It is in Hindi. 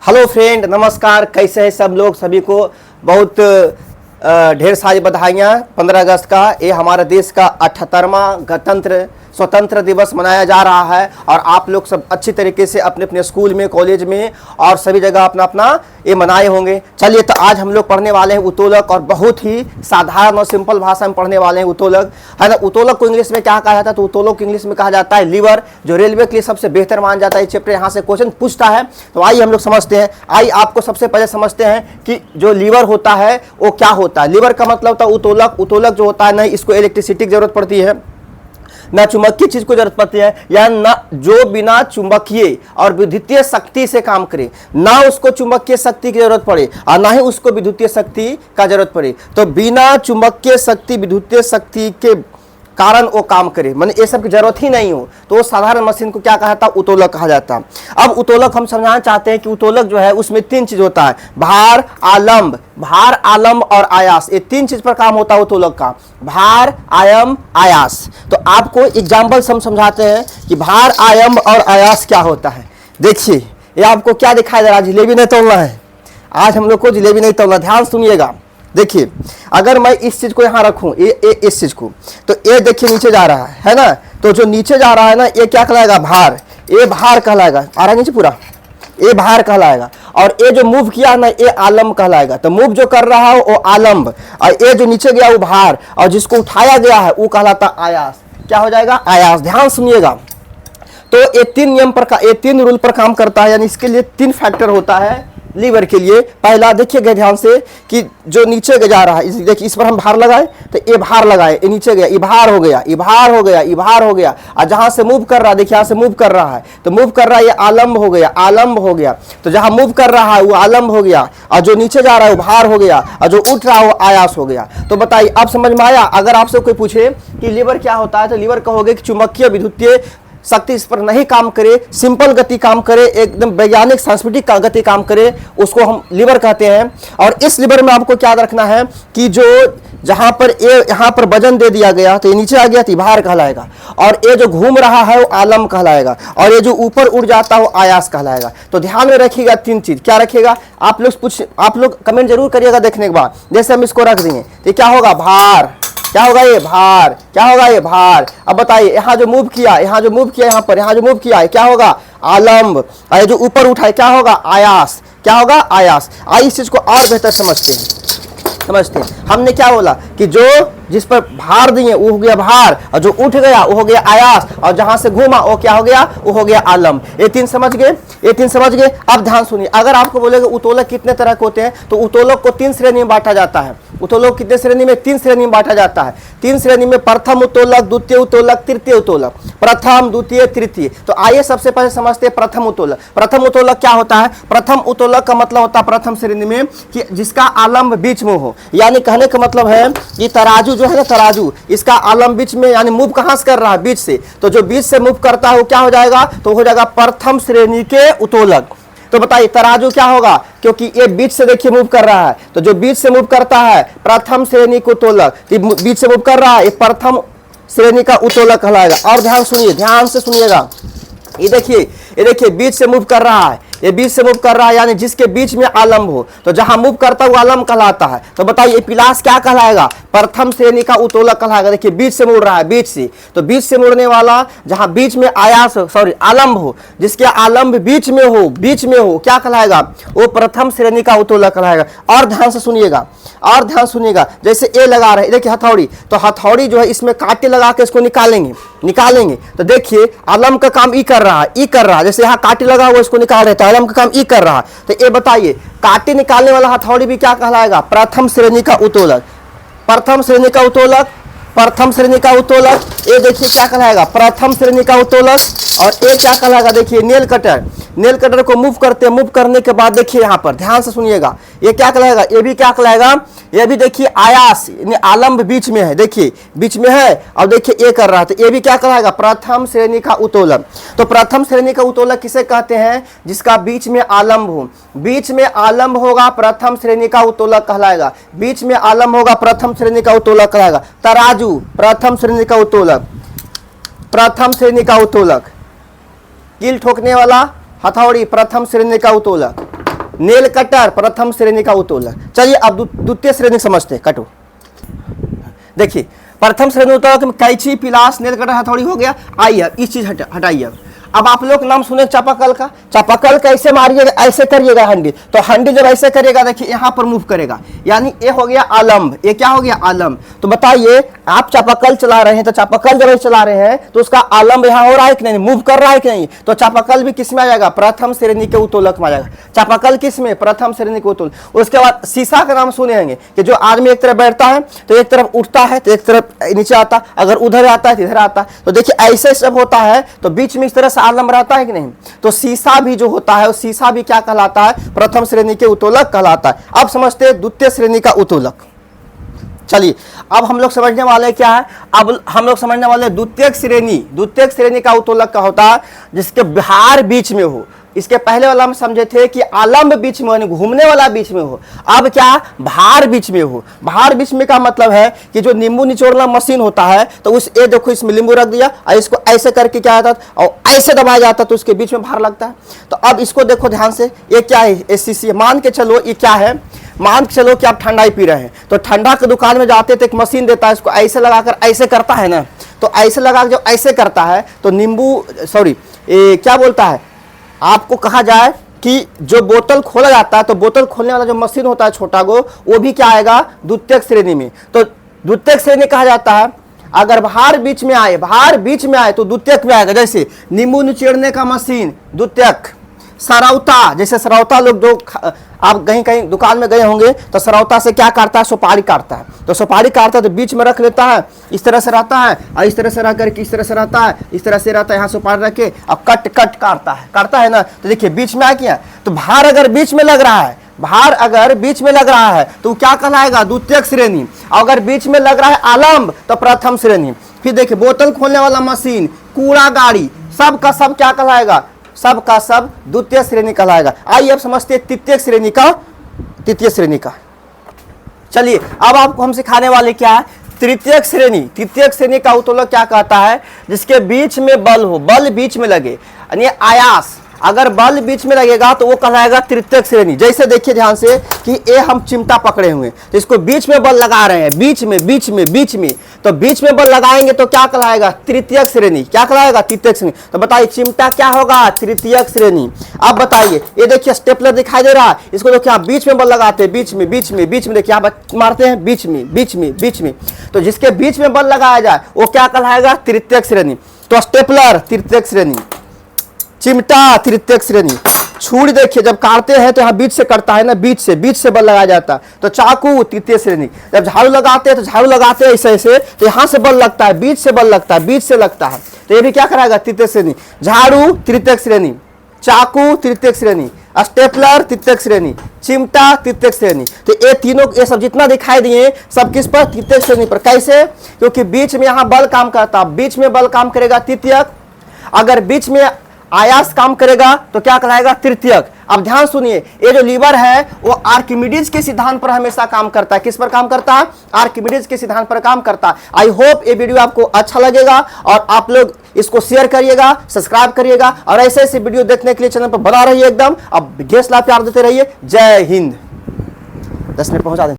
हेलो फ्रेंड, नमस्कार। कैसे हैं सब लोग? सभी को बहुत ढेर सारी बधाइयाँ। 15 अगस्त का ये हमारे देश का 78वां स्वतंत्र दिवस मनाया जा रहा है और आप लोग सब अच्छी तरीके से अपने अपने स्कूल में, कॉलेज में और सभी जगह अपना अपना ये मनाए होंगे। चलिए, तो आज हम लोग पढ़ने वाले हैं उत्तोलक और बहुत ही साधारण और सिंपल भाषा में पढ़ने वाले हैं उत्तोलक, है ना। उत्तोलक को इंग्लिश में क्या कहा जाता है? तो उत्तोलक को इंग्लिश में कहा जाता है लीवर, जो रेलवे के लिए सबसे बेहतर माना जाता है। ये चैप्टर यहाँ से क्वेश्चन पूछता है, तो आइए हम लोग समझते हैं। आइए आपको सबसे पहले समझते हैं कि जो लीवर होता है वो क्या होता है। लीवर का मतलब होता है उत्तोलक। उत्तोलक जो होता है ना, इसको इलेक्ट्रिसिटी की जरूरत पड़ती है, ना चुंबकीय चीज को जरूरत पड़ती है, या ना जो बिना चुंबकीय और विद्युतीय शक्ति से काम करे, ना उसको चुंबकीय शक्ति की जरूरत पड़े और ना ही उसको विद्युतीय शक्ति का जरूरत पड़े। तो बिना चुंबकीय शक्ति, विद्युतीय शक्ति के कारण वो काम करे, माने ये सब की जरूरत ही नहीं हो, तो वो साधारण मशीन को क्या कहा जाता है? उत्तोलक कहा जाता है। अब उत्तोलक हम समझाना चाहते हैं कि उत्तोलक जो है उसमें तीन चीज होता है, भार, आलम्ब, भार, आलम्ब और आयास। ये तीन चीज पर काम होता है उत्तोलक का, भार, आयम, आयास। तो आपको एग्जाम्पल से हम समझाते हैं कि भार, आयम और आयास क्या होता है। देखिए, ये आपको क्या दिखाई दे रहा है? जिलेबी नहीं तोड़ना है आज, हम लोग को जिलेबी नहीं तोड़ना। ध्यान सुनिएगा। देखिए, अगर मैं इस चीज को यहाँ रखूं, ये इस चीज को, तो ये देखिए नीचे जा रहा है ना। तो जो नीचे जा रहा है ना, ये क्या कहलाएगा? भार। ये भार कहलाएगा। आ रहा नीचे पूरा, ये भार कहलाएगा। और ये जो मूव किया ना, ये आलम्ब कहलाएगा। तो मूव जो कर रहा है वो आलम्ब, और ये जो नीचे गया वो भार, और जिसको उठाया गया है वो कहलाता आयास। क्या हो जाएगा? आयास। ध्यान सुनिएगा। तो ये तीन नियम पर, ये तीन रूल पर काम करता है, यानी इसके लिए तीन फैक्टर होता है लीवर के लिए। पहला देखिएगा ध्यान से कि जो नीचे जा रहा है, देखिए इस पर हम भार लगाए तो ये भार लगाए, ये नीचे गया, ये भार हो गया, ये भार हो गया, ये भार हो गया। और जहां से मूव कर रहा है, देखिए यहाँ से मूव कर रहा है, तो मूव कर रहा है, ये आलम्ब हो गया, आलम्ब हो गया। तो जहां मूव कर रहा है वो आलम्ब हो गया, और जो नीचे जा रहा है वो भार हो गया, और जो उठ रहा है वो आयास हो गया। तो बताइए, अब समझ में आया? अगर आपसे कोई पूछे कि लीवर क्या होता है, तो लीवर कहोगे कि चुंबकीय, विद्युतीय शक्ति इस पर नहीं काम करे, सिंपल गति काम करे, एकदम वैज्ञानिक सांस्कृतिक का गति काम करे, उसको हम लीवर कहते हैं। और इस लीवर में आपको क्या रखना है कि जो जहां पर ये यहाँ पर वजन दे दिया गया, तो ये नीचे आ गया तो भार कहलाएगा, और ये जो घूम रहा है वो आलम्ब कहलाएगा, और ये जो ऊपर उड़ जाता है वो आयास कहलाएगा। तो ध्यान में रखिएगा तीन चीज। क्या रखिएगा? आप लोग कमेंट जरूर करिएगा देखने के बाद। जैसे हम इसको रख देंगे तो क्या होगा? भार। क्या होगा? ये भार। क्या होगा? ये भार। अब बताइए, यहाँ जो मूव किया, यहाँ जो मूव किया, यहाँ पर यहाँ जो मूव किया है, क्या होगा? आलम्ब। और जो ऊपर उठाए क्या होगा? आयास। क्या होगा? आयास। आइए इस चीज को और बेहतर समझते हैं। हमने क्या बोला कि जो जिस पर भार दिए वो हो गया भार, और जो उठ गया वो हो गया आयास, और जहां से घूमा वो क्या हो गया? वो हो गया आलम्ब। ये तीन समझ गए? ये तीन समझ गए। अब ध्यान सुनिए, अगर आपको बोलेगा उत्तोलक कितने तरह के होते हैं, तो उत्तोलक को तीन श्रेणी में बांटा जाता है। उत्तोलक कितने श्रेणी में? तीन श्रेणी में बांटा जाता है। तीन श्रेणी में, प्रथम उत्तोलक, द्वितीय उत्तोलक, तृतीय उत्तोलक। प्रथम, द्वितीय, तृतीय। तो आइए सबसे पहले समझते हैं प्रथम उत्तोलक। प्रथम उत्तोलक क्या होता है? प्रथम उत्तोलक का मतलब होता है प्रथम श्रेणी में कि जिसका आलम्ब बीच में हो, यानी कहने का मतलब है कि तराजू जो है ना, तराजू, इसका आलम्ब बीच में, यानी मूव कहां से कर रहा है? बीच से। तो जो बीच से मूव करता है वो क्या हो जाएगा? तो हो जाएगा प्रथम श्रेणी के उत्तोलक। तो बताइए तराजू क्या होगा? क्योंकि ये बीच से देखिए मूव कर रहा है, तो जो बीच से मूव करता है प्रथम श्रेणी का उत्तोलक, बीच से मूव कर रहा है, ये प्रथम श्रेणी का उत्तोलक कहलाएगा। और ध्यान सुनिए, ध्यान से सुनिएगा। ये देखिए बीच से मूव कर रहा है, ये बीच से मूव कर रहा है, यानी जिसके बीच में आलम्ब हो, तो जहां मूव करता है वो आलम्ब कहलाता है। तो बताइए पिलास क्या कहलाएगा? प्रथम श्रेणी का उत्तोलक कहलाएगा। देखिए बीच से मुड़ रहा है, बीच से, तो बीच से मुड़ने वाला जहां बीच में आलम्ब हो, जिसके आलम्ब बीच में हो, क्या कहलाएगा? वो प्रथम श्रेणी का उत्तोलक कहलाएगा। और ध्यान से सुनिएगा, और ध्यान सुनिएगा। जैसे ए लगा रहे हैं, देखिए हथौड़ी, तो हथौड़ी जो है इसमें कांटे लगा के इसको निकालेंगे। तो देखिए आलम्ब का काम ई कर रहा है, जैसे यहाँ कांटे लगा हुआ इसको निकाल रहे, आलम्ब का काम ई कर रहा है। तो ये बताइए कांटे निकालने वाला हथौड़ी भी क्या कहलाएगा? प्रथम श्रेणी का उत्तोलक। प्रथम श्रेणी का उत्तोलक, प्रथम श्रेणी का उत्तोलक। ये देखिए क्या कहलाएगा? प्रथम श्रेणी का उत्तोलक। और ये क्या कहलाएगा? देखिए नेल कटर को मूव करने के बाद देखिए यहाँ पर ध्यान से सुनिएगा, ये क्या कहलाएगा? ये भी क्या कहलाएगा? ये भी देखिए आयास, आलम्ब बीच में है, देखिए बीच में है, और देखिए ये कर रहा है, तो ये भी क्या कहलाएगा? प्रथम श्रेणी का उत्तोलक। तो प्रथम श्रेणी का उत्तोलक किसे कहते हैं? जिसका बीच में आलम्ब हो, बीच में आलम्ब होगा प्रथम श्रेणी का उत्तोलक कहलाएगा। बीच में आलम्ब होगा प्रथम श्रेणी का उत्तोलक कहलाएगा। तराजू प्रथम श्रेणी का उत्तोलक, प्रथम श्रेणी का उत्तोलक। कील ठोकने वाला हथौड़ी प्रथम श्रेणी का उत्तोलक। नेल कटर प्रथम श्रेणी का उत्तोलक। चलिए अब द्वितीय श्रेणी समझते हैं। कटो, देखिए प्रथम श्रेणी उत्तोलक में कैंची, पिलास, नेल कटर, हथौड़ी हो गया। आइए इस चीज हटाइए। अब आप लोग नाम सुने चापाकल का। चापाकल कैसे मारिएगा, ऐसे करिएगा हंडी, तो हंडी जब ऐसे करिएगा देखिए यहाँ पर मूव करेगा, यानी ये हो गया आलम्ब, ये क्या हो गया आलम्ब। तो बताइए आप चापाकल चला रहे हैं, तो चापाकल जब चला रहे हैं तो उसका आलम्ब यहाँ हो रहा है कि नहीं, मूव कर रहा है कि नहीं, तो चापाकल भी किस में आ जाएगा, प्रथम श्रेणी के उत्तोलक में आ जाएगा। चापाकल किस में, प्रथम श्रेणी के उत्तोलक। उसके बाद शीशा का नाम सुने होंगे कि जो आदमी एक तरफ बैठता है तो एक तरफ उठता है तो एक तरफ नीचे आता, अगर उधर आता है तो इधर आता है। तो देखिए ऐसे सब होता है तो बीच में इस तरह से आलम्ब रहता है कि नहीं। तो शीशा भी जो होता है, शीशा भी क्या कहलाता है, प्रथम श्रेणी के उत्तोलक कहलाता है। अब समझते हैं द्वितीय श्रेणी का उत्तोलक। चलिए अब हम लोग समझने वाले क्या है, अब हम लोग समझने वाले द्वितीय श्रेणी। द्वितीय श्रेणी का उत्तोलक का होता है जिसके भार बीच में हो। इसके पहले वाला हम समझे थे कि आलम्ब बीच में हो, घूमने वाला बीच में हो। अब क्या, भार बीच में हो। भार बीच में का मतलब है कि जो नींबू निचोड़ना मशीन होता है तो उस ये देखो इसमें नींबू रख दिया और इसको ऐसे करके क्या आता है और ऐसे दबाया जाता है तो उसके बीच में भार लगता है। तो अब इसको देखो ध्यान से, ये क्या है, ये शीशी। मान के चलो ये क्या है, मान के चलो कि आप ठंडाई पी रहे हैं तो ठंडा के दुकान में जाते तो एक मशीन देता है, इसको ऐसे लगाकर ऐसे करता है ना, तो ऐसे लगा जब ऐसे करता है तो नींबू क्या बोलता है, आपको कहा जाए कि जो बोतल खोला जाता है तो बोतल खोलने वाला जो मशीन होता है छोटा वो भी क्या आएगा, द्वितीय श्रेणी में। तो द्वितीय श्रेणी कहा जाता है अगर भार बीच में आए, भार बीच में आए तो द्वितीयक में आएगा। जैसे नींबू निचोड़ने का मशीन द्वितीयक। सरौता, जैसे सरौता लोग जो आप कहीं कहीं दुकान में गए होंगे तो सरौता से क्या काटता है, सुपारी काटता है। तो सुपारी काटता है तो बीच में रख लेता है, इस तरह से रहता है और इस तरह से रह करके इस तरह से रहता है, इस तरह से रहता है, यहाँ सुपारी रख के अब कट काटता है ना। तो देखिए बीच में आ गया। तो भार अगर बीच में लग रहा है, भार अगर बीच में लग रहा है तो क्या कहलाएगा, द्वितीय श्रेणी। अगर बीच में लग रहा है आलम्ब तो प्रथम श्रेणी। फिर देखिए बोतल खोलने वाला मशीन, कूड़ा गाड़ी, सब का सब क्या कहलाएगा, सब का सब द्वितीय श्रेणी कहलाएगा। आइए अब समझते हैं तृतीय श्रेणी का। चलिए अब आपको हम सिखाने वाले क्या है, तृतीय श्रेणी। तृतीय श्रेणी का उत्तोलक क्या कहता है, जिसके बीच में बल हो, बल बीच में लगे, यानी आयास। अगर बल बीच में लगेगा तो वो कहलाएगा तृतीय श्रेणी। जैसे देखिए ध्यान से कि ये हम चिमटा पकड़े हुए तो इसको बीच में बल लगा रहे हैं, बीच में तो बीच में बल लगाएंगे तो क्या कहलाएगा, तृतीय श्रेणी। क्या कहलाएगा, तृतीय श्रेणी। तो बताइए चिमटा क्या होगा, तृतीय श्रेणी। अब बताइए ये देखिए स्टेपलर दिखाई दे रहा है, इसको देखिए आप बीच में बल लगाते हैं, बीच में देखिए आप मारते हैं बीच में। तो जिसके बीच में बल लगाया जाए वो क्या कहलाएगा, तृतीय श्रेणी। तो स्टेपलर तृतीय श्रेणी, चिमटा तृतीय श्रेणी। छुरी देखिए जब काटते हैं तो यहाँ बीच से कटता है ना, बीच से बल लगाया जाता है। तो चाकू तृतीय श्रेणी। जब झाड़ू लगाते हैं तो झाड़ू लगाते हैं ऐसे तो यहाँ से बल लगता है, बीच से बल लगता है, बीच से लगता है। तो ये भी क्या कराएगा, तृतीय श्रेणी। झाड़ू तृतीय श्रेणी, चाकू तृतीय श्रेणी, स्टेपलर तृतीय श्रेणी, चिमटा तृतीय श्रेणी। तो ये तीनों, ये सब जितना दिखाई दिए सब किस पर, तृतीय श्रेणी पर। कैसे, क्योंकि बीच में यहाँ बल काम करता है, बीच में बल काम करेगा तृतीयक। अगर बीच में आयास काम करेगा तो क्या कहलाएगा, तृतीयक। अब ध्यान सुनिए, ये जो लीवर है वो आर्किमिडीज के सिद्धांत पर हमेशा काम करता है। किस पर काम करता है, आर्किमिडीज के सिद्धांत पर काम करता है। आई होप ये वीडियो आपको अच्छा लगेगा और आप लोग इसको शेयर करिएगा, सब्सक्राइब करिएगा और ऐसे ऐसे वीडियो देखने के लिए चैनल पर बना रहिए एकदम। अब ढेर सारा प्यार देते रहिए। जय हिंद। 10 मिनट पहुंचा दें।